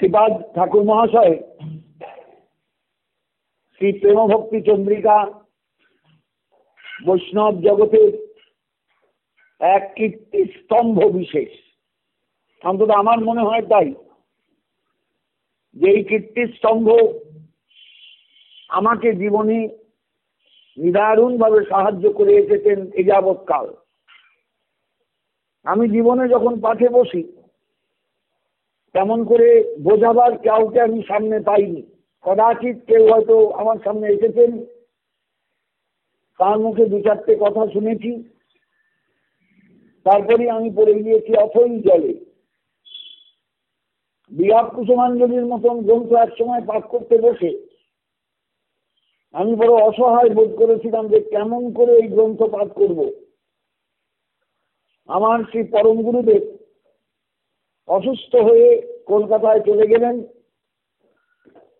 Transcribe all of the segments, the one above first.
শ্রীপাদ ঠাকুর মহাশয় শ্রী প্রেম ভক্তি চন্দ্রিকা বৈষ্ণব জগতের এক কীর্তিস্তম্ভ বিশেষ। অন্তত আমার মনে হয় তাই, যে এই কীর্তিস্তম্ভ আমাকে জীবনে নিদারুণভাবে সাহায্য করে এসেছেন এ যাবৎকাল। আমি জীবনে যখন পাঠে বসি তেমন করে বোঝাবার কাউকে আমি সামনে পাইনি। কদাচিৎ কেউ হয়তো আমার সামনে এসেছেন, তার মুখে দু চারটে কথা শুনেছি, তারপরে আমি পড়ে গিয়েছি অথই জলে। বিলাপ কুসুমাঞ্জলির মতন গ্রন্থ এক সময় পাঠ করতে বসে আমি বড় অসহায় বোধ করেছিলাম যে কেমন করে এই গ্রন্থ পাঠ করব। আমার শ্রী পরম গুরুদেব অসুস্থ হয়ে কলকাতায় চলে গেলেন।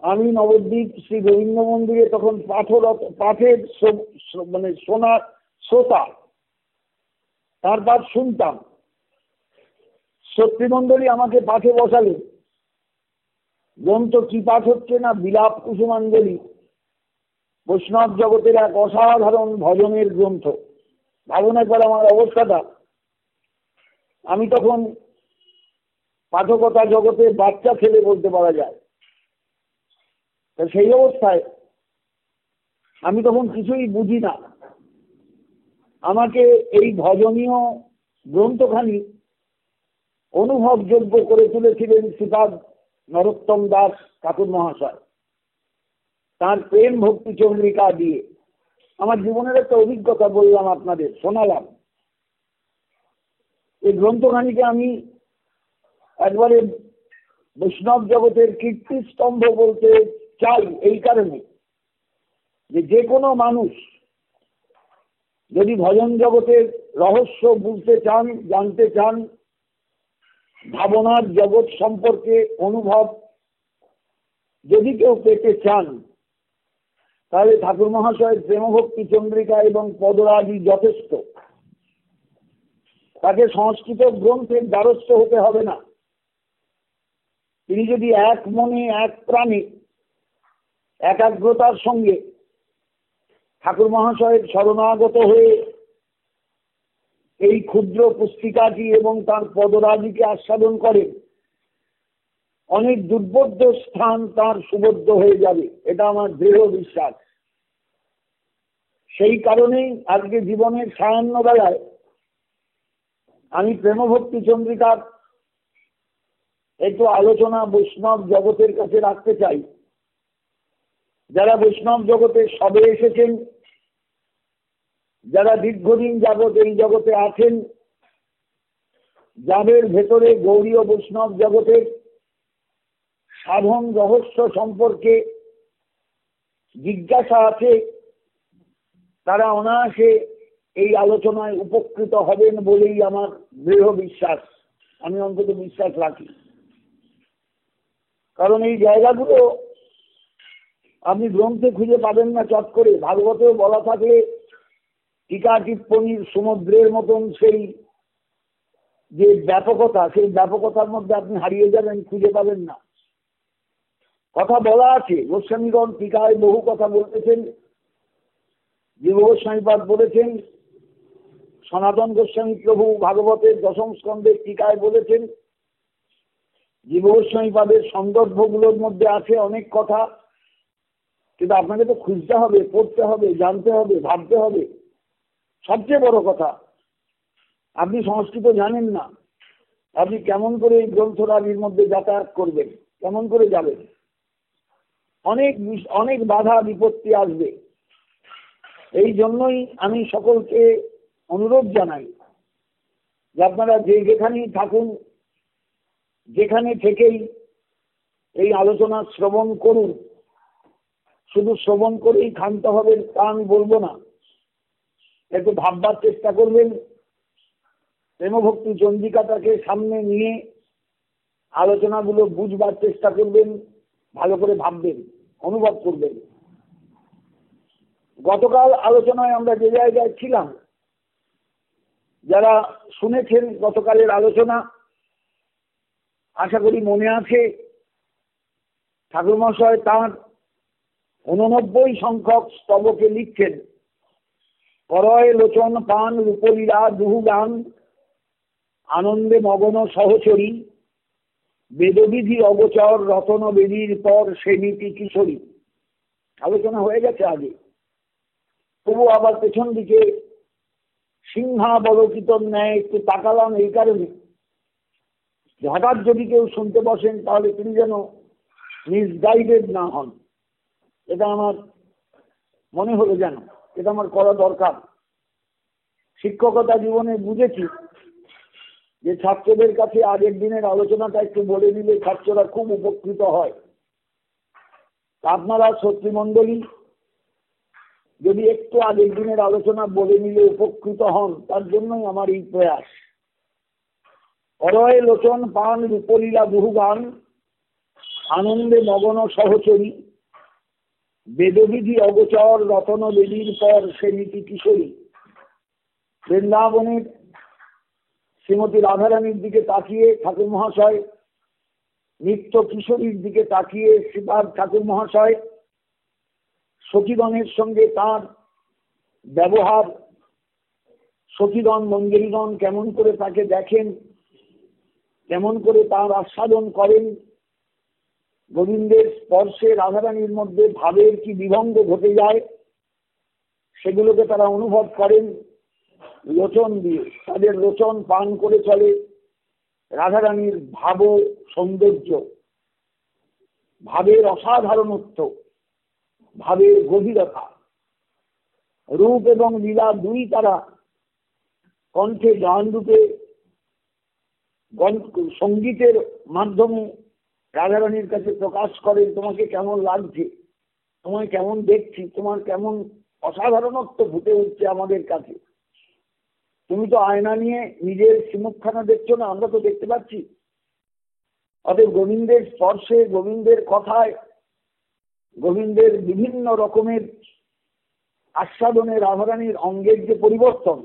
আমি নবদ্বীপ শ্রী গোবিন্দ মন্দিরে তখন পাঠের শোনার শ্রোতা, তার পাঠ শুনতাম। শক্তিমণ্ডলী আমাকে পাঠে বসালেন। গ্রন্থ কি পাঠ হচ্ছে না? বিলাপ কুসুমাঞ্জলি, বৈষ্ণব জগতের এক অসাধারণ ভজনের গ্রন্থ। ভাবুন একবার আমার অবস্থাটা। আমি তখন পাঠকতা জগতের বাচ্চা ছেলে বলতে পারা যায়। সেই অবস্থায় আমি তখন কিছুই বুঝি না। আমাকে এই ভজনীয় গ্রন্থখানি অনুভবযোগ্য করে তুলেছিলেন শ্রীপাদ নরোত্তম দাস ঠাকুর মহাশয় তার প্রেম ভক্তি চন্দ্রিকা দিয়ে। আমার জীবনের একটা অভিজ্ঞতা বললাম, আপনাদের শোনালাম। এই গ্রন্থখানিকে আমি একবারে বৈষ্ণব জগতের কীর্তিস্তম্ভ বলতে চাই এই কারণে যে কোনো মানুষ যদি ভজন জগতের রহস্য বুঝতে চান, জানতে চান, ভাবনার জগৎ সম্পর্কে অনুভব যদি কেউ পেতে চান, তাহলে ঠাকুর মহাশয়ের প্রেমভক্তি চন্দ্রিকা এবং পদরাজি যথেষ্ট। তাকে সংস্কৃত গ্রন্থের দ্বারস্থ হতে হবে না। তিনি যদি এক মনে এক প্রাণে একাগ্রতার সঙ্গে ঠাকুর মহাশয়ের শরণাগত হয়ে এই ক্ষুদ্র পুস্তিকাটি এবং তার পদরাজিকে আস্বাদন করেন, অনেক দুর্বোধ্য স্থান তার সুবোধ্য হয়ে যাবে, এটা আমার দৃঢ় বিশ্বাস। সেই কারণেই আজকে জীবনের সায়ান্ন বেলায় আমি প্রেমভক্তি চন্দ্রিকার একটু আলোচনা বৈষ্ণব জগতের কাছে রাখতে চাই। যারা বৈষ্ণব জগতে সবে এসেছেন, যারা দীর্ঘদিন যাবৎ এই জগতে আছেন, যাদের ভেতরে গৌড়ীয় বৈষ্ণব জগতের সাধন রহস্য সম্পর্কে জিজ্ঞাসা আছে, তারা অনায়াসে এই আলোচনায় উপকৃত হবেন বলেই আমার দৃঢ় বিশ্বাস। আমি অন্তত বিশ্বাস রাখি। কারণ এই জায়গাগুলো আপনি গ্রন্থে খুঁজে পাবেন না চট করে। ভাগবতেও বলা থাকলে টিকা টিপ্পণীর সমুদ্রের মতন সেই যে ব্যাপকতা, সেই ব্যাপকতার মধ্যে আপনি হারিয়ে যাবেন, খুঁজে পাবেন না। কথা বলা আছে, গোস্বামীগণ টিকায় বহু কথা বলেছেন, জীব গোস্বামীপাদ বলেছেন, সনাতন গোস্বামী প্রভু ভাগবতের দশম স্কন্ধের টিকায় বলেছেন। জীব গোস্বামীপাদের সন্দর্ভগুলোর মধ্যে আছে অনেক কথা, কিন্তু আপনাকে তো খুঁজতে হবে, পড়তে হবে, জানতে হবে, ভাবতে হবে। সবচেয়ে বড় কথা, আপনি সংস্কৃত জানেন না, আপনি কেমন করে এই গ্রন্থরাজির মধ্যে যাতায়াত করবেন, কেমন করে যাবেন? অনেক বাধা বিপত্তি আসবে। এই জন্যই আমি সকলকে অনুরোধ জানাই যে আপনারা যেখানেই থাকুন, যেখানে থেকেই এই আলোচনা শ্রবণ করুন। শুধু শ্রবণ করেই ক্ষান্ত হবেন তা আমি বলবো না, একটু ভাববার চেষ্টা করবেন। প্রেমভক্তি চন্দ্রিকাটাকে সামনে নিয়ে আলোচনাগুলো বুঝবার চেষ্টা করবেন, ভালো করে ভাববেন, অনুভব করবেন। গতকাল আলোচনায় আমরা যে জায়গায় ছিলাম, যারা শুনেছেন গতকালের আলোচনা, আশা করি মনে আছে ঠাকুরমশাই তাঁর 89 সংখ্যক স্তবকে লিখছেন, করয় লোচন পান রূপলীলা দুহু গান, আনন্দে মগন সহচরী, বেদবিধি অগোচর রতন বেদির পর সেমিতি কিশোরী। আলোচনা হয়ে গেছে আগে, তবু আবার পেছন দিকে সিংহাবলোকিত ন্যায় একটু তাকালাম এই কারণে, হঠাৎ যদি কেউ শুনতে বসেন তাহলে তিনি যেন মিসগাইডেড না হন। এটা আমার মনে হলো, যেন এটা আমার করা দরকার। শিক্ষকতা জীবনে বুঝেছি যে ছাত্রদের কাছে আগের দিনের আলোচনাটা একটু বলে দিলে ছাত্ররা খুব উপকৃত হয়। আপনারা শত্রুমণ্ডলী যদি একটু আগের দিনের আলোচনা বলে নিলে উপকৃত হন, তার জন্যই আমার এই প্রয়াস। করয় লোচন পান রূপলীলা বহু গান, আনন্দে মগন সহচরী, বেদবিধি অগোচর রতন বেদির পর সেমিতি কিশোরী। বৃন্দাবনের শ্রীমতী রাধারানীর দিকে তাকিয়ে ঠাকুর মহাশয়, নিত্য কিশোরীর দিকে তাকিয়ে শ্রীপাদ ঠাকুর মহাশয় সখীগণের সঙ্গে তার ব্যবহার, সখীগণ মঞ্জরীগণ কেমন করে তাকে দেখেন, কেমন করে তার আস্বাদন করেন, গোবিন্দের স্পর্শে রাধারানীর মধ্যে ভাবের কি বিভঙ্গ ঘটে যায়, সেগুলোকে তারা অনুভব করেন লোচন দিয়ে। তাদের লোচন পান করে চলে রাধারানীর ভাব সৌন্দর্য, ভাবের অসাধারণত্ব, ভাবের গভীরতা। রূপ এবং লীলা দুই তারা কণ্ঠে গান রূপে সঙ্গীতের মাধ্যমে রাধারানীর কাছে প্রকাশ করেন। তোমাকে কেমন লাগছে, তোমায় কেমন দেখছি, তোমার কেমন অসাধারণত্ব ফুটে উঠছে আমাদের কাছে। তুমি তো আয়না নিয়ে নিজের শ্রীমুখখানা দেখছো না, আমরা তো দেখতে পাচ্ছি। অতএব গোবিন্দের স্পর্শে, গোবিন্দের কথায়, গোবিন্দের বিভিন্ন রকমের আস্বাদনে রাধারানীর অঙ্গের যে পরিবর্তন,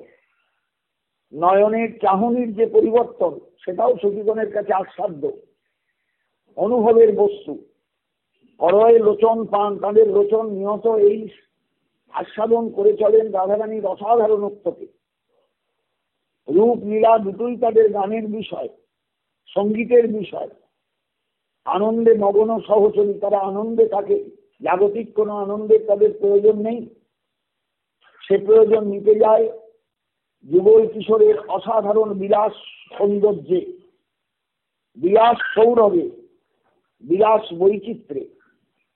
নয়নের চাহনির যে পরিবর্তন, সেটাও সখীগণের কাছে আস্বাদ্য, অনুভবের বস্তু। করয় লোচন পান, তাদের লোচন নিয়ত এই আস্বাদন করে চলেন রাধারানীর অসাধারণত্বকে। রূপ লীলা দুটোই তাদের গানের বিষয়, সঙ্গীতের বিষয়। আনন্দে মগন সহচরী, তারা আনন্দে থাকে, জাগতিক কোনো আনন্দের তাদের প্রয়োজন নেই। সে প্রয়োজন মিটে যায় যুগল কিশোরের অসাধারণ বিলাস সৌন্দর্যে, বিলাস সৌরভে, বিলাস বৈচিত্র্যে।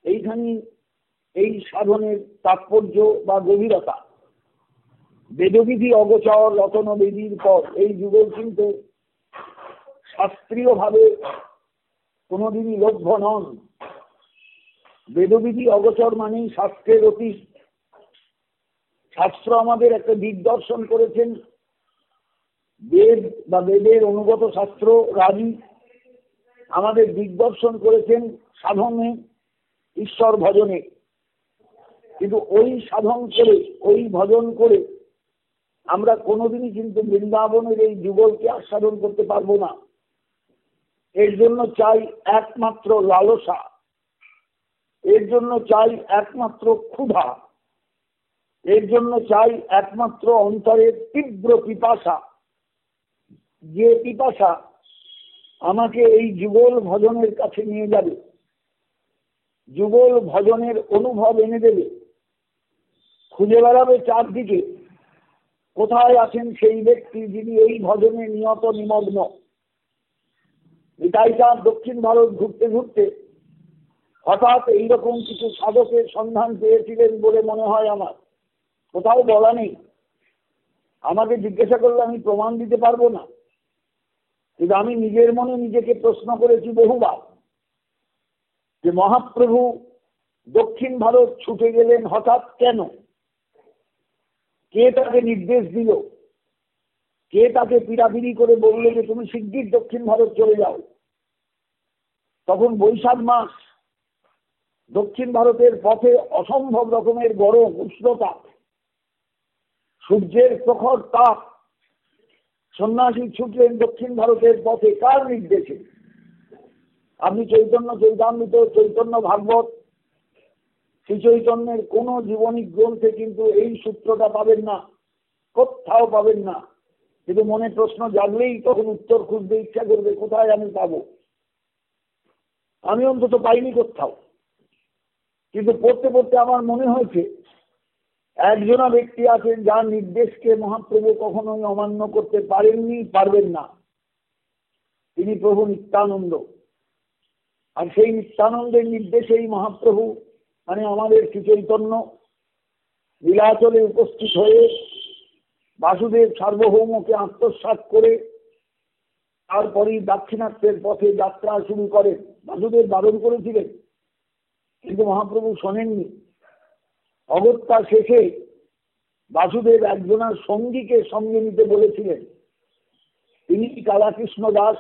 এইখানে এই সাধনের তাৎপর্য বা গভীরতা। বেদবিধি অগোচর রতন বেদির পর, এই যুগল কিন্তু শাস্ত্রীয় ভাবে কোনোদিনই লভ্য নন। বেদবিধি অগোচর মানেই শাস্ত্রের অতীত। শাস্ত্র আমাদের একটা দিগদর্শন করেছেন, বেদ বা বেদের অনুগত শাস্ত্র রাজি আমাদের দিগদর্শন করেছেন সাধনে, ঈশ্বর ভজনে। কিন্তু ওই সাধন করে, ওই ভজন করে আমরা কোনোদিনই কিন্তু বৃন্দাবনের এই যুগলকে আস্বাদন করতে পারবো না। এর জন্য চাই একমাত্র লালসা, এর জন্য চাই একমাত্র ক্ষুধা, এর জন্য চাই একমাত্র অন্তরের তীব্র পিপাসা। যে পিপাসা আমাকে এই যুগল ভজনের কাছে নিয়ে যাবে, যুগল ভজনের অনুভব এনে দেবে। খুঁজে বেড়াবে চারদিকে, কোথায় আছেন সেই ব্যক্তি যিনি এই ভজনে নিয়ত নিমগ্ন। নিতাইটা দক্ষিণ ভারত ঘুরতে ঘুরতে হঠাৎ এইরকম কিছু সাধকের সন্ধান পেয়েছিলেন বলে মনে হয় আমার। কোথাও বলা নেই, আমাকে জিজ্ঞাসা করলে আমি প্রমাণ দিতে পারবো না। কিন্তু আমি নিজের মনে নিজেকে প্রশ্ন করেছি বহুবার যে মহাপ্রভু দক্ষিণ ভারত ছুটে গেলেন হঠাৎ কেন? কে তাকে নির্দেশ দিল? কে তাকে পীড়াপিড়ি করে বললো যে তুমি শিগগির দক্ষিণ ভারত চলে যাও? তখন বৈশাখ মাস, দক্ষিণ ভারতের পথে অসম্ভব রকমের গরম, উষ্ণতা, সূর্যের প্রখর তাপ। সন্ন্যাসী ছুটলেন দক্ষিণ ভারতের পথে কার নির্দেশে? আপনি চৈতন্য চৈতামৃত, চৈতন্য ভাগবত, শ্রী চৈতন্যের কোনো জীবনী গ্রন্থে কিন্তু এই সূত্রটা পাবেন না, কোথাও পাবেন না। কিন্তু মনে প্রশ্ন জাগলেই তখন উত্তর খুঁজতে ইচ্ছা করবে, কোথায় আমি পাবো। আমি অন্তত পাইনি কোথাও। কিন্তু পড়তে পড়তে আমার মনে হয়েছে একজনা ব্যক্তি আছেন যার নির্দেশকে মহাপ্রভু কখনোই অমান্য করতে পারেননি, পারবেন না। তিনি প্রভু নিত্যানন্দ। আর সেই নিত্যানন্দের নির্দেশেই মহাপ্রভু মানে আমাদের শ্রী চৈতন্য লীলাচলে উপস্থিত হয়ে বাসুদেব সার্বভৌমকে আত্মসাৎ করে তারপরেই দাক্ষিণাত্যের পথে যাত্রা শুরু করেন। বাসুদেব বারণ করেছিলেন, কিন্তু মহাপ্রভু শোনেননি। অগত্যা শেষে বাসুদেব একজনের সঙ্গীকে সঙ্গে নিতে বলেছিলেন। তিনি কালাকৃষ্ণ দাস,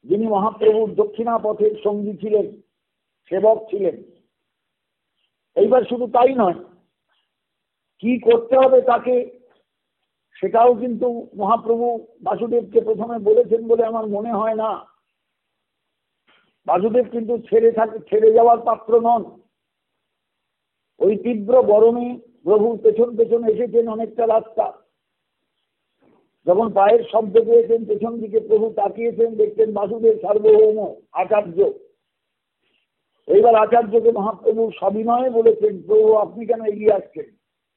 যিনি মহাপ্রভুর দক্ষিণা পথের সঙ্গী ছিলেন, সেবক ছিলেন। এইবার শুধু তাই নয়, কি করতে হবে তাকে সেটাও কিন্তু মহাপ্রভু বাসুদেবকে প্রথমে বলেছেন বলে আমার মনে হয় না। বাসুদেব কিন্তু ছেড়ে যাওয়ার পাত্র নন। ওই তীব্র গরমে প্রভু পেছন পেছন এসেছেন অনেকটা রাস্তা। যখন পায়ের শব্দ পেয়েছেন পেছন দিকে প্রভু তাকিয়েছেন, দেখতেন বাসুদেব সার্বভৌম আচার্য। এইবার আচার্যকে মহাপ্রভু সবিনয়ে বলেছেন, প্রভু আপনি কেন এগিয়ে আসছেন,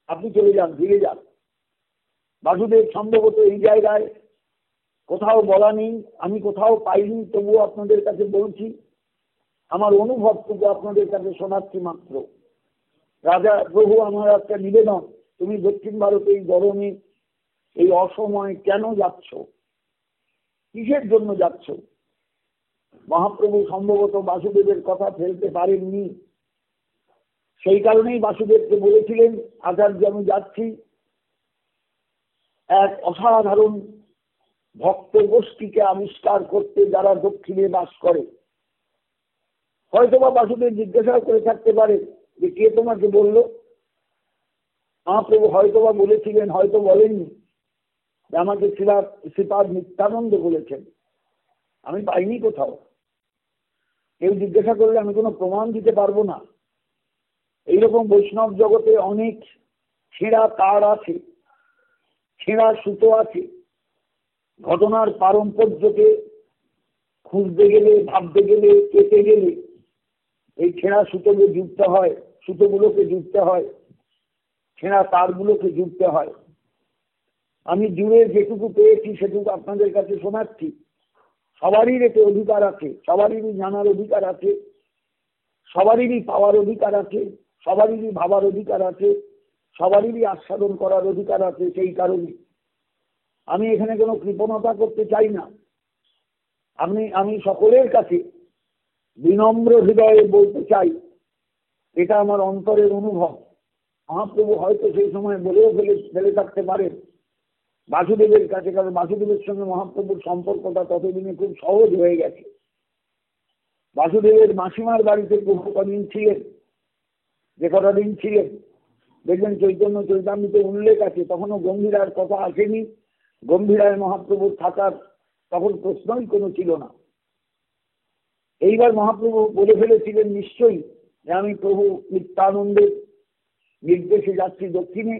আপনি চলে যান, ফিরে যান। বাসুদেব সম্ভবত এই জায়গায় কোথাও বলা নেই, আমি কোথাও পাইনি, তবুও আপনাদের কাছে বলছি, আমার অনুভবটুকু আপনাদের কাছে শোনাচ্ছি মাত্র। রাজা প্রভু, আমার একটা নিবেদন, তুমি দক্ষিণ ভারতে এই গরমে এই অসময়ে কেন যাচ্ছ, কিসের জন্য যাচ্ছ? মহাপ্রভু সম্ভবত বাসুদেবের কথা ফেলতে পারেননি। সেই কারণেই বাসুদেবকে বলেছিলেন, আচার্য আমি যাচ্ছি এক অসাধারণ ভক্ত গোষ্ঠীকে আবিষ্কার করতে, যারা দক্ষিণে বাস করে। হয়তোবা বাসুদেব জিজ্ঞাসা করে থাকতে পারে যে কে তোমাকে বললো। মহাপ্রভু হয়তোবা বলেছিলেন, হয়তো বলেননি, যে আমাকে শ্রীপাদ নিত্যানন্দ বলেছেন। আমি পাইনি কোথাও। কেউ জিজ্ঞাসা করলে আমি কোনো প্রমাণ দিতে পারবো না। এইরকম বৈষ্ণব জগতে অনেক ছেঁড়া তার আছে, ছেঁড়া সুতো আছে। ঘটনার পারম্পর্যকে খুঁজতে গেলে, ভাবতে গেলে, কেটে গেলে এই ছেঁড়া সুতোকে জুড়তে হয়, সুতোগুলোকে জুড়তে হয়, ছেঁড়া তারগুলোকে জুড়তে হয়। আমি জুড়ে যেটুকু পেয়েছি সেটুকু আপনাদের কাছে শোনাচ্ছি। সবারই এতে অধিকার আছে, সবারই জানার অধিকার আছে, সবারই পাওয়ার অধিকার আছে, সবারই ভাবার অধিকার আছে, সবারই আস্বাদন করার অধিকার আছে। সেই কারণে আমি এখানে কোনো কৃপণতা করতে চাই না। আমি সকলের কাছে বিনম্র হৃদয়ে বলতে চাই, এটা আমার অন্তরের অনুভব। মহাপ্রভু হয়তো সেই সময় বলেও ফেলে থাকতে পারেন বাসুদেবের কাছে, কারণ বাসুদেবের সঙ্গে মহাপ্রভুর সম্পর্কটা ততদিনে খুব সহজ হয়ে গেছে। বাসুদেবের মাসিমার বাড়িতে প্রভু কদিন ছিলেন, যে কটা দিন ছিলেন দেখবেন চৈতন্য চৈতামৃতে উল্লেখ আছে, তখনও গম্ভীরার কথা আসেনি। গম্ভীরায় মহাপ্রভুর থাকার তখন প্রশ্নই কোনো ছিল না। এইবার মহাপ্রভু বলে ফেলেছিলেন নিশ্চয়ই যে আমি প্রভু নিত্যানন্দের নির্দেশে যাচ্ছি দক্ষিণে।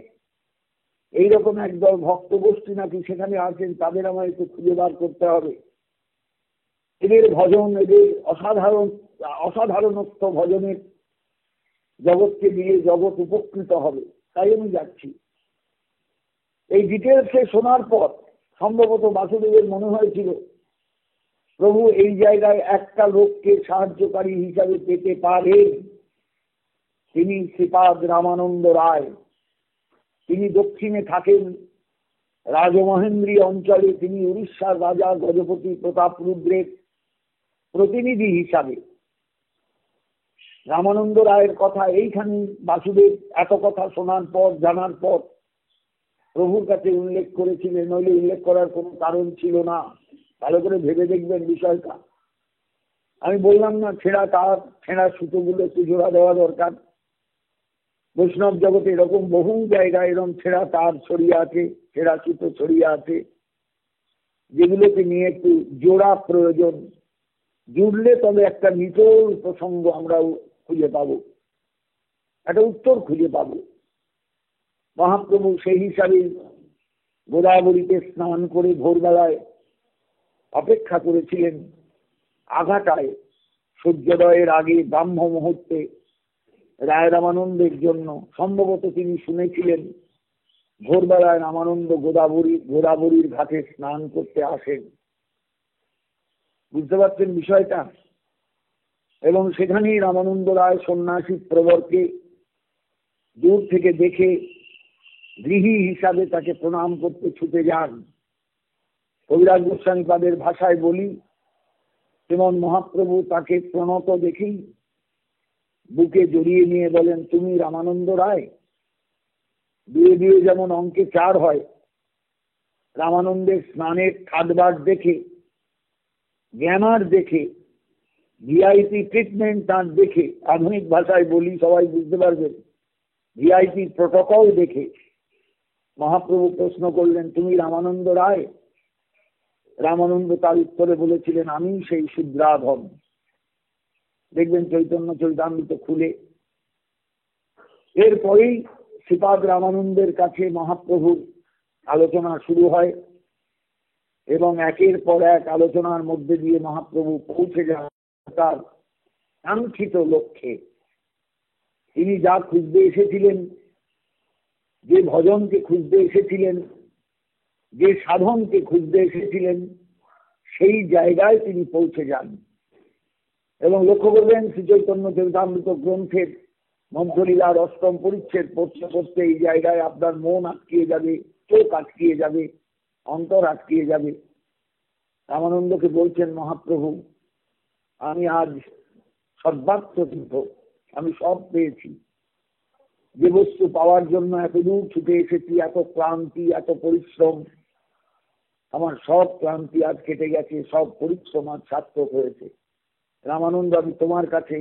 এইরকম একদল ভক্ত গোষ্ঠী নাকি সেখানে আছেন, তাদের আমার একটু খুঁজে বার করতে হবে। এদের ভজন, এদের অসাধারণত্ব ভজনের জগৎকে দিয়ে জগৎ উপকৃত হবে, তাই আমি যাচ্ছি। এই ডিটেলসে শোনার পর সম্ভবত বাসুদেবের মনে হয়েছিল প্রভু এই জায়গায় একটা লোককে সাহায্যকারী হিসাবে পেতে পারেন। তিনি শ্রীপাদ রামানন্দ রায়। তিনি দক্ষিণে থাকেন রাজমহেন্দ্রী অঞ্চলে। তিনি উড়িষ্যার রাজা গজপতি প্রতাপ রুদ্রের প্রতিনিধি হিসাবে। রামানন্দ রায়ের কথা এইখানে বাসুদেব এত কথা শোনার পর, জানার পর প্রভুর কাছে উল্লেখ করেছিলেন, নইলে উল্লেখ করার কোনো কারণ ছিল না। ভালো করে ভেবে দেখবেন বিষয়টা। আমি বললাম না ছেঁড়া তার, ছেঁড়া সুতোগুলো একটু জোড়া দেওয়া দরকার। বৈষ্ণব জগতে এরকম বহু জায়গায় এরকম ছেঁড়া তার ছড়িয়ে আছে, ছেঁড়া সুতো ছড়িয়ে আছে, যেগুলোকে নিয়ে একটু জোড়া প্রয়োজন। জুড়লে তবে একটা নিটোল প্রসঙ্গ আমরা খুঁজে পাবো, একটা উত্তর খুঁজে পাবো। মহাপ্রভু সেই হিসাবে গোদাবরীতে স্নান করে ভোরবেলায় অপেক্ষা করেছিলেন আঘাটায় সূর্যোদয়ের আগে ব্রাহ্ম মুহূর্তে রায় রামানন্দের জন্য। সম্ভবত তিনি শুনেছিলেন ভোরবেলায় রামানন্দ গোদাবরীর ঘাটে স্নান করতে আসেন। বুঝতে পারছেন বিষয়টা? এবং সেখানেই রামানন্দ রায় সন্ন্যাসী প্রবরকে দূর থেকে দেখে গৃহী হিসাবে তাকে প্রণাম করতে ছুটে যান। কবিরাজ গোস্বামীপাদের ভাষায় বলি, শ্রীমন মহাপ্রভু তাকে প্রণত দেখেই বুকে জড়িয়ে নিয়ে বলেন, তুমি রামানন্দ রায়? দুয়ে দুয়ে যেমন অঙ্কে 4 হয়, রামানন্দের স্নানের খাদবার দেখে, গ্যামার দেখে, ভিআইপি ট্রিটমেন্ট তার দেখে, আধুনিক ভাষায় বলি সবাই বুঝতে পারবেন, ভিআইপি প্রোটোকল দেখে মহাপ্রভু প্রশ্ন করলেন, তুমি রামানন্দ রায়? রামানন্দ তার উত্তরে বলেছিলেন, আমি সেই শুদ্রাধম। দেখবেন চৈতন্য চৈতামৃত খুলে। এরপরেই শ্রীপাদ রামানন্দের কাছে মহাপ্রভুর আলোচনা শুরু হয় এবং একের পর এক আলোচনার মধ্যে দিয়ে মহাপ্রভু পৌঁছে যান তার কাঙ্ক্ষিত লক্ষ্যে। তিনি যা খুঁজতে এসেছিলেন, যে ভজনকে খুঁজতে এসেছিলেন, যে সাধনকে খুঁজতে এসেছিলেন, সেই জায়গায় তিনি পৌঁছে যান। এবং লক্ষ্য করবেন শ্রী চৈতন্য চরিতামৃত গ্রন্থের মন্ত্রলীলার 8ম পরিচ্ছেদ পড়তে পড়তে এই জায়গায় আপনার মন আটকিয়ে যাবে, চোখ আটকিয়ে যাবে, অন্তর আটকিয়ে যাবে। রামানন্দকে বলছেন মহাপ্রভু, আমি আজ সর্বার্থ সিদ্ধ, আমি সব পেয়েছি। যে বস্তু পাওয়ার জন্য এত দূর ছুটে এসেছি, এত ক্লান্তি, এত পরিশ্রম, আমার সব ক্লান্তি আজ কেটে গেছে, সব পরিশ্রম আজ সার্থক হয়েছে। রামানন্দ, আমি তোমার কাছে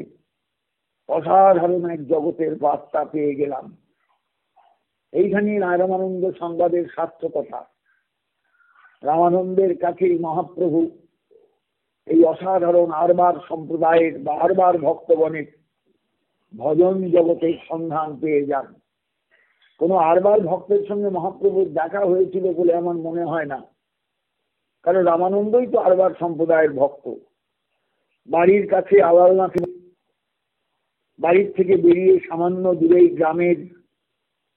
অসাধারণ এক জগতের বার্তা পেয়ে গেলাম। এইখানেই রামানন্দ সংবাদের সার্থকতা। রামানন্দের কাছেই মহাপ্রভু এই অসাধারণ আরবার সম্প্রদায়ের বা আরবার ভক্তগণের ভজন জগতের সন্ধান পেয়ে যান। কোনো আরবার ভক্তের সঙ্গে মহাপ্রভুর দেখা হয়েছিল বলে আমার মনে হয় না, কারণ রামানন্দই তো আরবার সম্প্রদায়ের ভক্ত। বাড়ির কাছে আলালনাথে, বাড়ির থেকে বেরিয়ে সামান্য দূরেই গ্রামের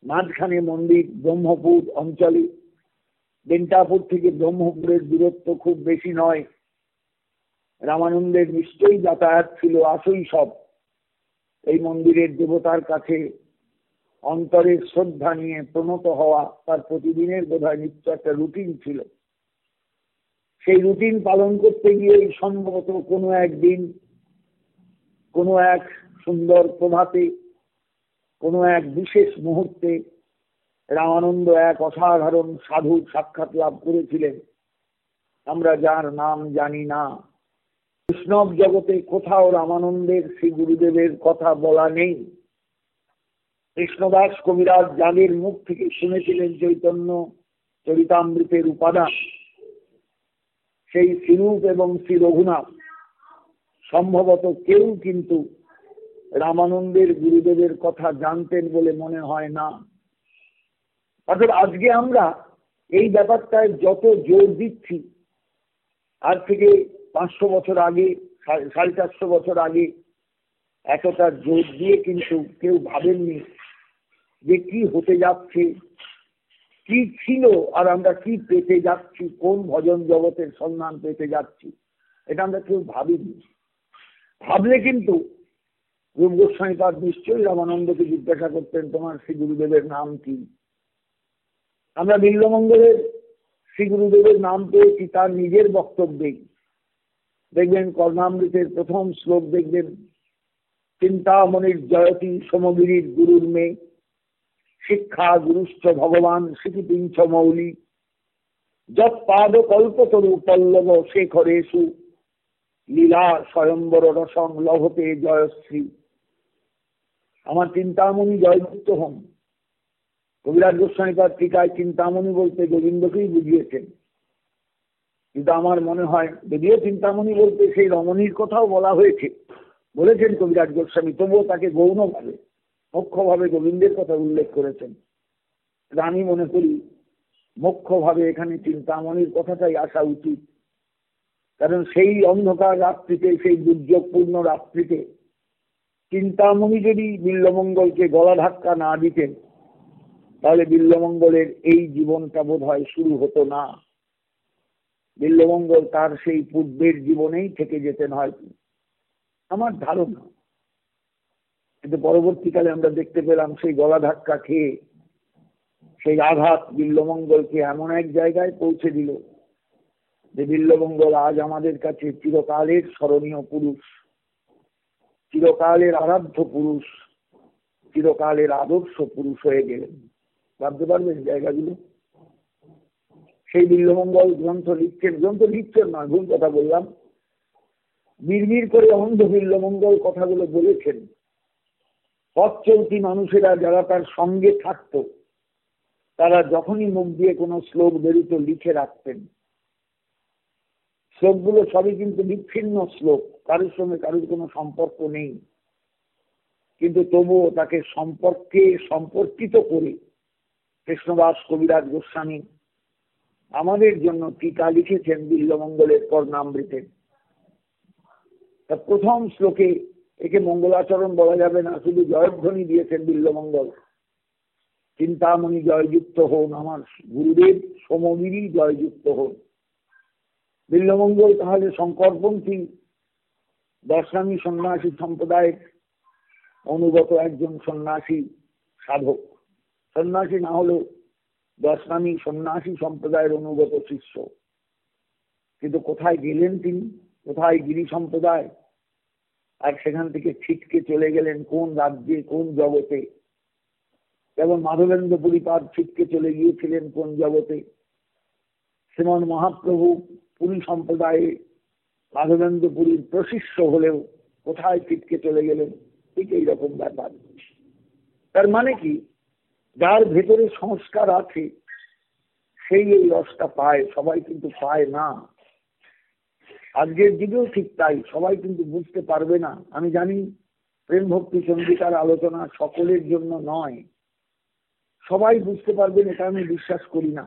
মাঝখানে মন্দির, ব্রহ্মপুর অঞ্চলে। বেন্টাপুর থেকে ব্রহ্মপুরের দূরত্ব খুব বেশি নয়। রামানন্দের নিশ্চয়ই যাতায়াত ছিল আসই সব এই মন্দিরের দেবতার কাছে অন্তরের শ্রদ্ধা নিয়ে প্রণত হওয়া তার প্রতিদিনের বোধহয় নিত্য একটা রুটিন ছিল। সেই রুটিন পালন করতে গিয়ে সম্ভবত কোনো একদিন, কোনো এক সুন্দর প্রভাতে, কোনো এক বিশেষ মুহূর্তে রামানন্দ এক অসাধারণ সাধু সাক্ষাৎ লাভ করেছিলেন, আমরা যার নাম জানি না। বৈষ্ণব জগতে কোথাও রামানন্দের শ্রী গুরুদেবের কথা বলা নেই। কৃষ্ণদাস কবিরাজ যাদের মুখ থেকে শুনেছিলেন চৈতন্য চরিতামৃতের উপাদান, সেই শ্রীরূপ এবং শ্রী রঘুনাথ, সম্ভবত কেউ কিন্তু রামানন্দের গুরুদেবের কথা জানতেন বলে মনে হয় না। অর্থাৎ আজকে আমরা এই ব্যাপারটায় যত জোর দিচ্ছি, আজ থেকে 500 বছর আগে, 450 বছর আগে এতটা জোর দিয়ে কিন্তু কেউ ভাবেননি যে কি হতে যাচ্ছে, কি ছিল আর আমরা কি পেতে যাচ্ছি, কোন ভজন জগতের সন্ধান পেতে যাচ্ছি, এটা আমরা কেউ ভাবিনি। ভাবলে কিন্তু রূপ গোস্বামীপাদ নিশ্চয়ই রামানন্দকে জিজ্ঞাসা করতেন, তোমার শ্রী গুরুদেবের নাম কি? আমরা বিল্বমঙ্গলের শ্রী গুরুদেবের নাম পেয়েছি তার নিজের বক্তব্যেই। দেখবেন কর্ণামৃতের প্রথম শ্লোক দেখবেন, চিন্তামণির জয়তী সমগিরির গুরুর মেয়ে, শিক্ষা গুরুশ্চ ভগবান স্মৃতিপিঞ্চ মৌলি, যৎ পাদ কল্পতরু পল্লব শেখরেষু লীলা স্বয়ম্বর রসং লভতে জয়শ্রী। আমার চিন্তামণি জয়যুক্ত হন। কবিরাজ গোস্বামীপাদ টিকায় চিন্তামণি বলতে গোবিন্দকেই বুঝিয়েছেন। কিন্তু আমার মনে হয় যদিও চিন্তামণি বলতে সেই রমণীর কথাও বলা হয়েছে, বলেছেন কবিরাজ গোস্বামী, তবুও তাকে গৌণভাবে মুখ্যভাবে গোবিন্দের কথা উল্লেখ করেছেন। আমি মনে করি মুখ্যভাবে এখানে চিন্তামণির কথাটাই আসা উচিত, কারণ সেই অন্ধকার রাত্রিতে, সেই দুর্যোগপূর্ণ রাত্রিতে চিন্তামণি যদি বিল্বমঙ্গলকে গলা ধাক্কা না দিতেন তাহলে বিল্বমঙ্গলের এই জীবনটা বোধ হয় শুরু হতো না। বিল্বমঙ্গল তার সেই পূর্বের জীবনেই থেকে যেতেন হয়তো, আমার ধারণা। কিন্তু পরবর্তীকালে আমরা দেখতে পেলাম সেই গলা ধাক্কা খেয়ে সেই আঘাত বিল্বমঙ্গলকে এমন এক জায়গায় পৌঁছে দিল যে বিল্বমঙ্গল আজ আমাদের কাছে চিরকালের স্মরণীয় পুরুষ, চিরকালের আরাধ্য পুরুষ, চিরকালের আদর্শ পুরুষ হয়ে গেলেন। ভাবতে পারবেন জায়গাগুলো? সেই বিল্বমঙ্গল গ্রন্থ লিখছেন না, ভুল কথা বললাম, বিড়বিড় করে অন্ধ বিল্বমঙ্গল কথাগুলো বলেছেন। পথ চলতি মানুষেরা যারা তার সঙ্গে থাকতো তারা যখনই মুখ দিয়ে কোনো শ্লোক বেরোত লিখে রাখতেন। শ্লোকগুলো সবই কিন্তু বিচ্ছিন্ন শ্লোক, কারোর সঙ্গে কারোর কোনো সম্পর্ক নেই, কিন্তু তবুও তাকে সম্পর্কিত করে কৃষ্ণদাস কবিরাজ গোস্বামী আমাদের জন্য টিকা লিখেছেন বিল্বমঙ্গলের কর্ণামৃতে। প্রথম শ্লোকে একে মঙ্গলাচরণ বলা যাবে না, শুধু জয়ধ্বনি দিয়েছেন বিল্বমঙ্গল। চিন্তামণি জয়যুক্ত হন, আমার গুরুদেব সমগিরি জয়যুক্ত হন। বিল্বমঙ্গল তাহলে শঙ্করপন্থী দর্শনামী সন্ন্যাসী সম্প্রদায়ের অনুগত একজন সন্ন্যাসী সাধক। সন্ন্যাসী না হলেও দর্শনামী সন্ন্যাসী সম্প্রদায়ের অনুগত শিষ্য। কিন্তু কোথায় গেলেন তিনি? কোথায় গিরি সম্প্রদায়? আর সেখান থেকে ছিটকে চলে গেলেন কোন রাজ্যে, কোন জগতে? যেমন মাধবেন্দ্র পুরীপাদ ছিটকে চলে গিয়েছিলেন কোন জগতে, শ্রীমন মহাপ্রভু পুরী সম্প্রদায়ে মাধবেন্দ্র পুরীর প্রশিষ্য হলেও কোথায় ছিটকে চলে গেলেন? ঠিক এইরকম ব্যাপার। তার মানে কি, যার ভেতরে সংস্কার আছে সেই এই রসটা পায়, সবাই কিন্তু পায় না। আজকের যুগেও ঠিক তাই, সবাই কিন্তু বুঝতে পারবে না। আমি জানি প্রেম ভক্তি চন্দ্রিকার আলোচনা সকলের জন্য নয়, সবাই বুঝতে পারবেন এটা আমি বিশ্বাস করি না।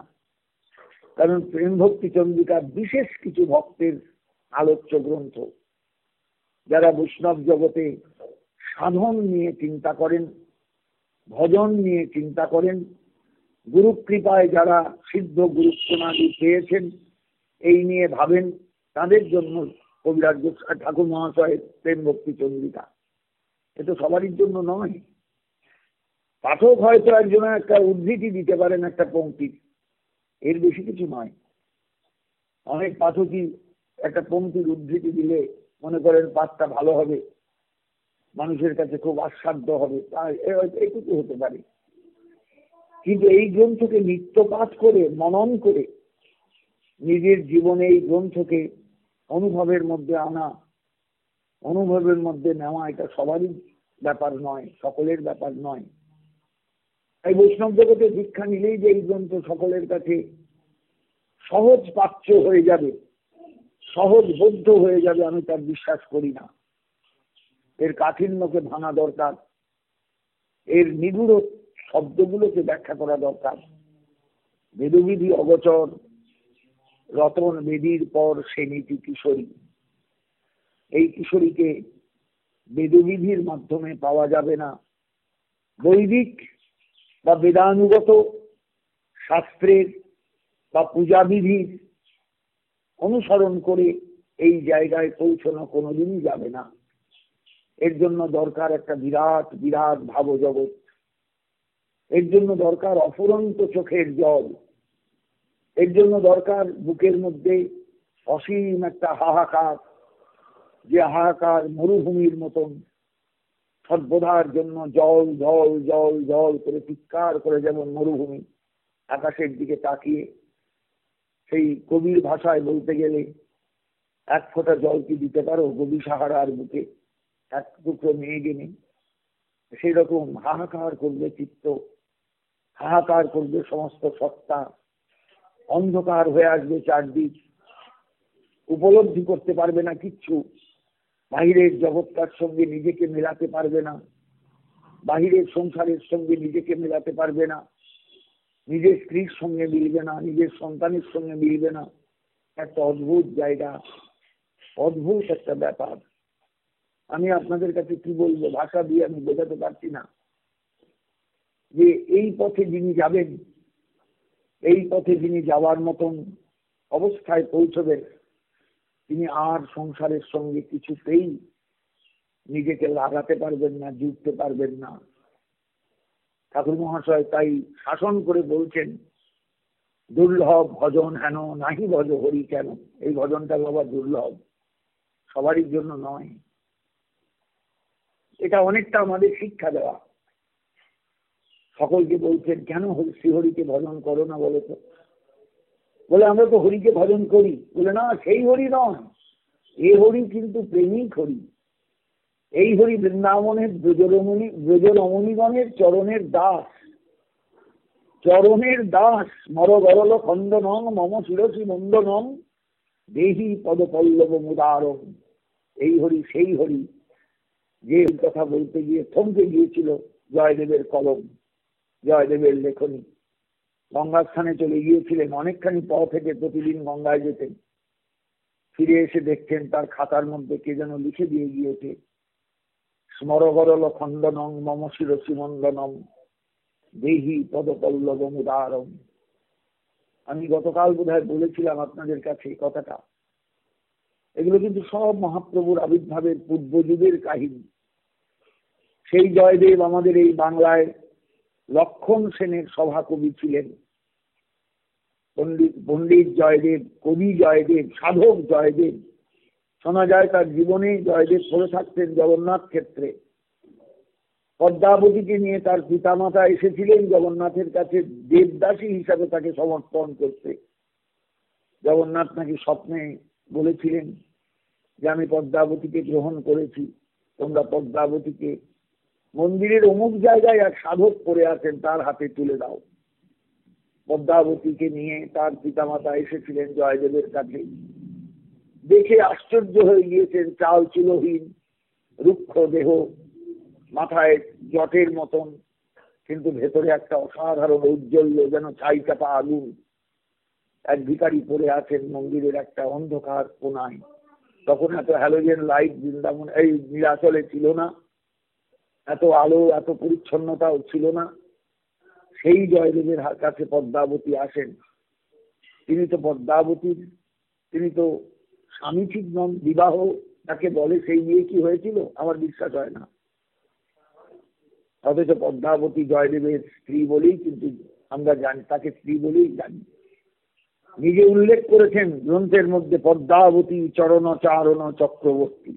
কারণ প্রেম ভক্তি চন্দ্রিকা বিশেষ কিছু ভক্তের আলোচ্য গ্রন্থ, যারা বৈষ্ণব জগতে সাধন নিয়ে চিন্তা করেন, ভজন নিয়ে চিন্তা করেন, গুরু কৃপায় যারা সিদ্ধ গুরুত্বনাদি পেয়েছেন এই নিয়ে ভাবেন, তাদের জন্য কবিরাজ ঠাকুর মহাশয়ের প্রেম ভক্তি চন্দ্রিকা। এ তো সবারই জন্য নয়। পাঠক হয়তো একজনের একটা উদ্ধৃতি দিতে পারেন একটা পংক্তি, এর বেশি কিছু নয়। অনেক পাঠকই একটা পংক্তির উদ্ধৃতি দিলে মনে করেন পাঠটা ভালো হবে, মানুষের কাছে খুব আস্বাদ্য হবে, এইটুকু হতে পারে। কিন্তু এই গ্রন্থকে নিত্য পাঠ করে মনন করে নিজের জীবনে এই গ্রন্থকে অনুভবের মধ্যে আনা, অনুভবের মধ্যে নেওয়া, এটা সবারই ব্যাপার নয়, সকলের ব্যাপার নয়। তাই বৈষ্ণব জগতে দীক্ষা নিলেই যে এই গ্রন্থ সকলের কাছে সহজ পাচ্য হয়ে যাবে, সহজ বোধ্য হয়ে যাবে, আমি তার বিশ্বাস করি না। এর কাঠিন্যকে ভাঙা দরকার, এর নিগুড় শব্দগুলোকে ব্যাখ্যা করা দরকার। বেদবিধি অগোচর, রতন বেদির পর সে নীতি কিশোরী। এই কিশোরীকে বেদবিধির মাধ্যমে পাওয়া যাবে না, বৈদিক বা বেদানুগত শাস্ত্রের বা পূজাবিধির অনুসরণ করে এই জায়গায় পৌঁছানো কোনোদিনই যাবে না। এর জন্য দরকার একটা বিরাট বিরাট ভাবজগৎ, এর জন্য দরকার অফুরন্ত চোখের জল, এর জন্য দরকার বুকের মধ্যে অসীম একটা হাহাকার, যে হাহাকার মরুভূমির মতন সর্বদার জন্য জল জল জল জল করে চিৎকার করে, যেমন মরুভূমি আকাশের দিকে তাকিয়ে, সেই কবির ভাষায় বলতে গেলে এক ফোঁটা জল কি দিতে পারো গভীর সাহারার বুকে, এক টুকরো মেঘে নেই? সেই রকম হাহাকার করবে চিত্ত, হাহাকার করবে সমস্ত সত্তা, অন্ধকার হয়ে আসবে চারদিক, উপলব্ধি করতে পারবে না কিচ্ছু, বাহিরের জগৎটার সঙ্গে নিজেকে মেলাতে পারবে না, বাহিরের সংসারের সঙ্গে নিজেকে মেলাতে পারবে না, নিজের স্ত্রীর সঙ্গে মিলবে না, নিজের সন্তানের সঙ্গে মিলবে না। একটা অদ্ভুত জায়গা, অদ্ভুত একটা ব্যাপার। আমি আপনাদের কাছে কি বলবো, ভাষা দিয়ে আমি বোঝাতে পারছি না যে এই পথে যিনি যাবেন, এই পথে যিনি যাওয়ার মতন অবস্থায় পৌঁছবেন, তিনি আর সংসারের সঙ্গে কিছুতেই নিজেকে লাগাতে পারবেন না, জুড়তে পারবেন না। ঠাকুর মহাশয় তাই শাসন করে বলছেন, দুর্লভ ভজন হেন নাহি ভজ হরি কেন। এই ভজনটা বাবা দুর্লভ, সবারই জন্য নয়। এটা অনেকটা আমাদের শিক্ষা দেওয়া। সকলকে বলছেন কেন শ্রীহরিকে ভজন করো না বলো তো? বলে আমরা তো হরিকে ভজন করি। বলে না, সেই হরি নয়, এই হরি কিন্তু প্রেমিক হরি। এই হরি বৃন্দাবনের ব্রজরমণীগণের চরণের দাস, চরণের দাস। মর গরল খণ্ডনং মম শিরসি মন্দনং দেহি পদ পল্লব মুদারম। এই হরি সেই হরি যে কথা বলতে গিয়ে থমকে গিয়েছিল জয়দেবের কলম, জয়দেবের লেখনী। গঙ্গার স্থানে চলে গিয়েছিলেন, অনেকখানি পথ থেকে প্রতিদিন গঙ্গায় যেতেন। ফিরে এসে দেখতেন তার খাতার মধ্যে কে যেন লিখে দিয়ে গিয়েছে, স্মরগরল খণ্ডনং মম শিরসি মন্দনম দেহি পদপল্লব মুদারম। আমি গতকাল বোধহয় বলেছিলাম আপনাদের কাছে কথাটা। এগুলো কিন্তু সব মহাপ্রভুর আবির্ভাবের পূর্ব যুগের কাহিনী। সেই জয়দেব আমাদের এই বাংলায় লক্ষণ সেনের সভাকবি ছিলেন। পণ্ডিত জয়দেব, কবি জয়দেব, সাধক জয়দেব। শোনা যায় তার জীবনে জয়দেব পড়ে থাকতেন জগন্নাথ ক্ষেত্রে। পদ্মাবতীকে নিয়ে তার পিতামাতা এসেছিলেন জগন্নাথের কাছে দেবদাসী হিসাবে তাকে সমর্পণ করতে। জগন্নাথ নাকি স্বপ্নে বলেছিলেন যে আমি পদ্মাবতীকে গ্রহণ করেছি, তোমরা পদ্মাবতীকে মন্দিরের অমুক জায়গায় এক সাধক পড়ে আছেন, তার হাতে তুলে দাও। পদ্মাবতীকে নিয়ে তার পিতামাতা এসেছিলেন জয়দেবের কাছে। দেখে আশ্চর্য হয়ে গিয়েছেন, চাল চুলোহীন, রুক্ষ দেহ, মাথায় জটের মতন, কিন্তু ভেতরে একটা অসাধারণ ঔজ্জ্বল্য, যেন ছাই চাপা আগুন। এক ভিখারি পড়ে আছেন মন্দিরের একটা অন্ধকার কোনায়। তখন এত হ্যালোজেন লাইট বৃন্দাবন এই নীলাচলে ছিল না, এত আলো এত পরিচ্ছন্নতাও ছিল না। সেই জয়দেবের কাছে পদ্মাবতী আসেন। তিনি তো পদ্মাবতীর, তিনি তো স্বামী ঠিক নন, বিবাহ তাকে বলে সেই বিয়ে কি হয়েছিল আমার বিশ্বাস হয় না। অথচ পদ্মাবতী জয়দেবের স্ত্রী বলেই কিন্তু আমরা জানি, তাকে স্ত্রী বলেই জানি। নিজে উল্লেখ করেছেন গ্রন্থের মধ্যে, পদ্মাবতী চরণ চারণ চক্রবর্তী।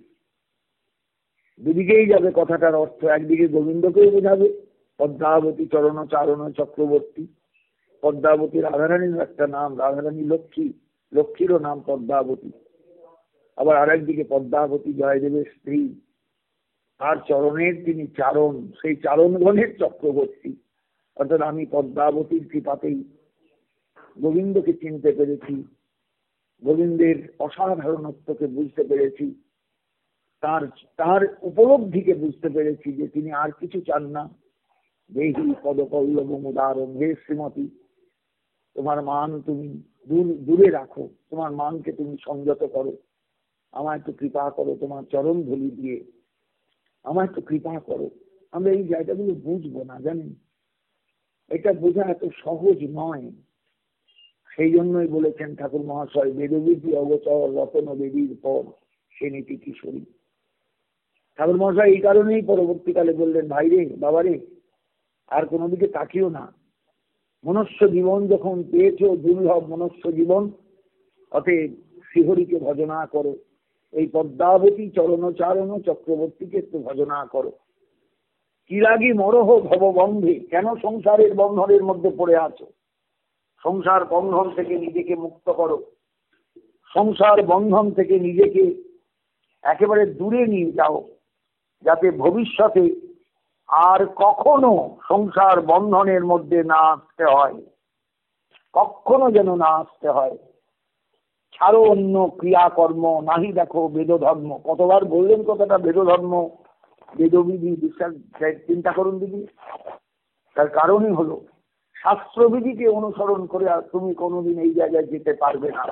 দুদিকেই যাবে কথাটার অর্থ। একদিকে গোবিন্দকেও বোঝাবে, পদ্মাবতী চরণ চারণ চক্রবর্তী। পদ্মাবতী রাধারানীর একটা নাম, রাধারানী লক্ষ্মী, লক্ষ্মীরও নাম পদ্মাবতী। আবার আরেকদিকে পদ্মাবতী জয়দেবের স্ত্রী, তার চরণের তিনি চারণ, সেই চারণগণের চক্রবর্তী। অর্থাৎ আমি পদ্মাবতীর কৃপাতেই গোবিন্দকে চিনতে পেরেছি, গোবিন্দের অসাধারণত্বকে বুঝতে পেরেছি, তার উপলব্ধিকে বুঝতে পেরেছি যে তিনি আর কিছু চান না। দেহি পদপল্লব মুদারম। হে শ্রীমতী, তোমার মান তুমি দূরে রাখো, তোমার মানকে তুমি সংযত করো, আমায় একটু কৃপা করো, তোমার চরণ ধুলি দিয়ে আমায় একটু কৃপা করো। আমরা এই জায়গাগুলো বুঝবো না, জানেন, এটা বোঝা এত সহজ নয়। সেই জন্যই বলেছেন ঠাকুর মহাশয়, বেদবিধি অগচর রতন বেদীর পর সে নীতি কিশোরী। ঠাকুর মহাশয় এই কারণেই পরবর্তীকালে বললেন, ভাই রে, বাবা রে, আর কোনো দিকে তাকিও না। মনুষ্য জীবন যখন পেয়েছ, দুর্লভ মনুষ্য জীবন, অতএব শ্রীহরিকে ভজনা করো। এই পদ্মাবতী চরণচারণ চক্রবর্তীকে একটু ভজনা করো। কি লাগি মরহ ভববন্ধে, কেন সংসারের বন্ধনের মধ্যে পড়ে আছো? সংসার বন্ধন থেকে নিজেকে মুক্ত করো। সংসার বন্ধন থেকে নিজেকে একেবারে দূরে নিয়ে যাও, যাতে ভবিষ্যতে আর কখনো সংসার বন্ধনের মধ্যে না আসতে হয়, কখনো যেন না আসতে হয়। ছাড়ো অন্য ক্রিয়াকর্ম, নাহি দেখো বেদ ধর্ম। কতবার বললেন কথাটা, বেদ ধর্ম, বেদবিধি বিশ্বাস। চিন্তা করুন দিদি, তার কারণই হলো শাস্ত্রবিধিকে অনুসরণ করে আর তুমি কোনোদিন এই জায়গায় যেতে পারবে না।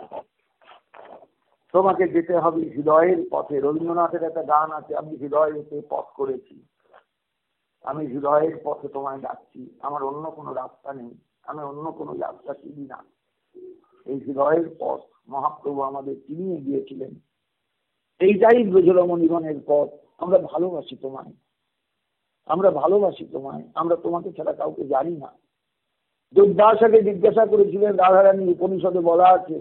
তোমাকে যেতে হবে হৃদয়ের পথে। রবীন্দ্রনাথের একটা গান আছে, আমি হৃদয়েতে পথ করেছি, আমি হৃদয়ের পথে তোমায় ডাকছি, আমার অন্য কোনো রাস্তা নেই, আমি অন্য কোনো রাস্তা চিনি না। এই হৃদয়ের পথ মহাপ্রভু আমাদের চিনিয়ে দিয়েছিলেন। এইটাই ব্রজরমণীগণের পথ। আমরা ভালোবাসি তোমায়, আমরা ভালোবাসি তোমায়, আমরা তোমাকে ছাড়া কাউকে জানি না। দুর্বাসাকে জিজ্ঞাসা করেছিলেন রাধারানী, উপনিষদে বলা আছে,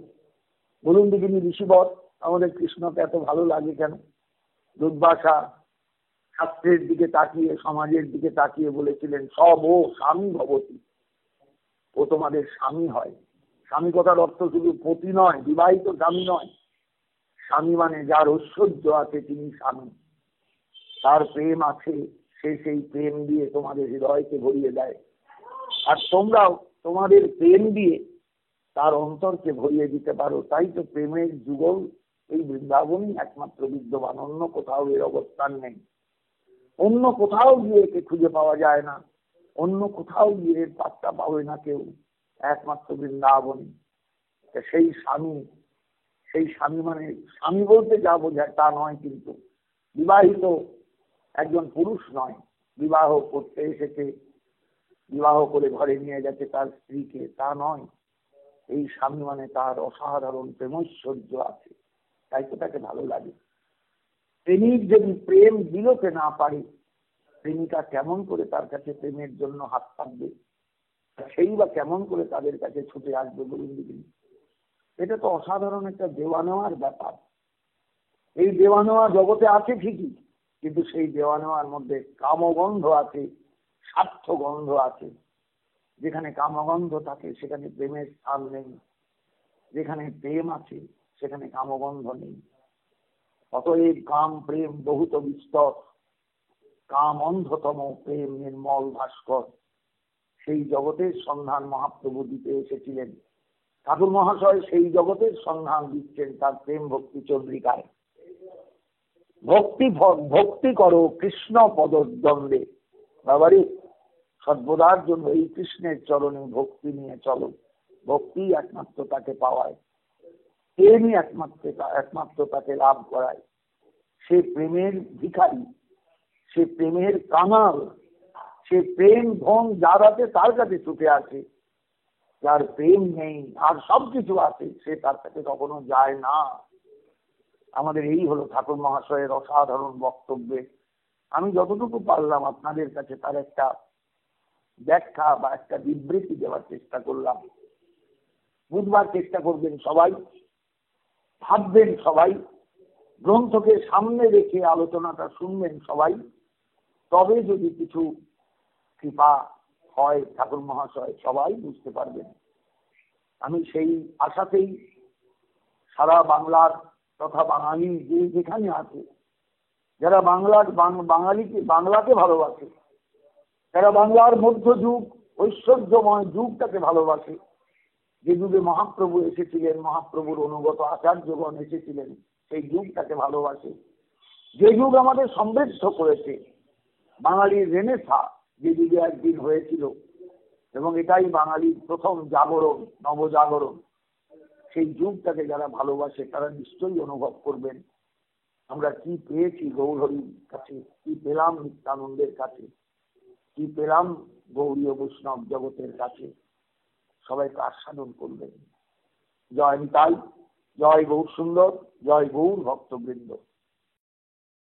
বলুন দেখিনি ঋষিবর, আমাদের কৃষ্ণকে এত ভালো লাগে কেন? দুর্বাসা শাস্ত্রের দিকে তাকিয়ে, সমাজের দিকে তাকিয়ে বলেছিলেন, সব ও স্বামী ভবতী, ও তোমাদের স্বামী হয়। স্বামী কথার অর্থ শুধু পতি নয়, বিবাহিত স্বামী নয়। স্বামী মানে যার ঐশ্বর্য আছে তিনি স্বামী, তার প্রেম আছে, সে সেই প্রেম দিয়ে তোমাদের হৃদয়কে ভরিয়ে দেয়। আর তোমরাও তোমাদের প্রেম দিয়ে তার অন্তরকে ভরিয়ে দিতে পারো। তাই তো প্রেমের যুগল এই বৃন্দাবনই একমাত্র বিদ্যমান, অন্য কোথাও এর অবস্থান নেই। অন্য কোথাও গিয়ে একে খুঁজে পাওয়া যায় না, অন্য কোথাও গিয়ে এর পাত্তা পাবে না কেউ, একমাত্র বৃন্দাবনই। সেই স্বামী, সেই স্বামী মানে স্বামী বলতে যা বোঝায় তা নয়, কিন্তু বিবাহিত একজন পুরুষ নয়, বিবাহ করতে এসেছে, বিবাহ করে ঘরে নিয়ে গেছে তার স্ত্রীকে, তা নয়। এই স্বামী মানে তার অসাধারণ প্রেমৈশ্বর্য আছে, তাই তো তাকে ভালো লাগে। প্রেমিক যদি প্রেম দিলতে না পারে, প্রেমিকা কেমন করে তার কাছে প্রেমের জন্য হাত পাতবে? সেই বা কেমন করে তাদের কাছে ছুটে আসবে বলুন দিদি? এটা তো অসাধারণ একটা দেওয়া নেওয়ার ব্যাপার। এই দেওয়া নেওয়া জগতে আছে ঠিকই, কিন্তু সেই দেওয়া নেওয়ার মধ্যে কামগন্ধ আছে, স্বার্থ গন্ধ আছে। যেখানে কামগন্ধ থাকে সেখানে প্রেমের স্থান নেই, যেখানে প্রেম আছে সেখানে কামগন্ধ নেই। অতএব কাম প্রেম বহুত বিস্তর, কাম অন্ধতম, প্রেম নির্মল ভাস্কর। সেই জগতের সন্ধান মহাপ্রভু দিতে এসেছিলেন। ঠাকুর মহাশয় সেই জগতের সন্ধান দিচ্ছেন তার প্রেম ভক্তি চন্দ্রিকায়। ভক্তি করো কৃষ্ণ পদদ্বন্দ্বে। বাবারে, সর্বদার জন্য এই কৃষ্ণের চরণে ভক্তি নিয়ে চলো। ভক্তি একমাত্র তাকে পাওয়ায়, প্রেমই একমাত্র তাকে লাভ করায়। সে প্রেমের ভিখারি, সে প্রেমের কাঙাল, সে প্রেম ধন যার আছে তার কাছে ছুটে আসে। যার প্রেম নেই আর সবকিছু আছে, সে তার কাছে কখনো যায় না। আমাদের এই হলো ঠাকুর মহাশয়ের অসাধারণ বক্তব্যে আমি যতটুকু পারলাম আপনাদের কাছে তার একটা ব্যাখ্যা বা একটা বিবৃতি দেওয়ার চেষ্টা করলাম। বুঝবার চেষ্টা করবেন সবাই, ভাববেন সবাই, গ্রন্থকে সামনে রেখে আলোচনাটা শুনবেন সবাই। তবে যদি কিছু কৃপা হয় ঠাকুর মহাশয়, সবাই বুঝতে পারবেন। আমি সেই আশাতেই সারা বাংলার তথা বাঙালি যে যেখানে আছে, যারা বাংলাকে ভালোবাসে, যারা বাংলার মধ্যযুগ ঐশ্বর্যময় যুগটাকে ভালোবাসে, যে যুগে মহাপ্রভু এসেছিলেন, মহাপ্রভুর অনুগত আচার্যগণ এসেছিলেন, সেই যুগটাকে ভালোবাসে, যে যুগ আমাদের সমৃদ্ধ করেছে, বাঙালির রেনেসা যে যুগে একদিন হয়েছিল, এবং এটাই বাঙালির প্রথম জাগরণ, নবজাগরণ, সেই যুগটাকে যারা ভালোবাসে তারা নিশ্চয়ই অনুভব করবেন আমরা কি পেয়েছি গৌরহরির কাছে, কি পেলাম নিত্যানন্দের কাছে, কি পেলাম গৌরীয় বৈষ্ণব জগতের কাছে। সবাইকে আস্বাদন করবেন। জয় নিতাই, জয় গৌর সুন্দর, জয় গৌর ভক্তবৃন্দ।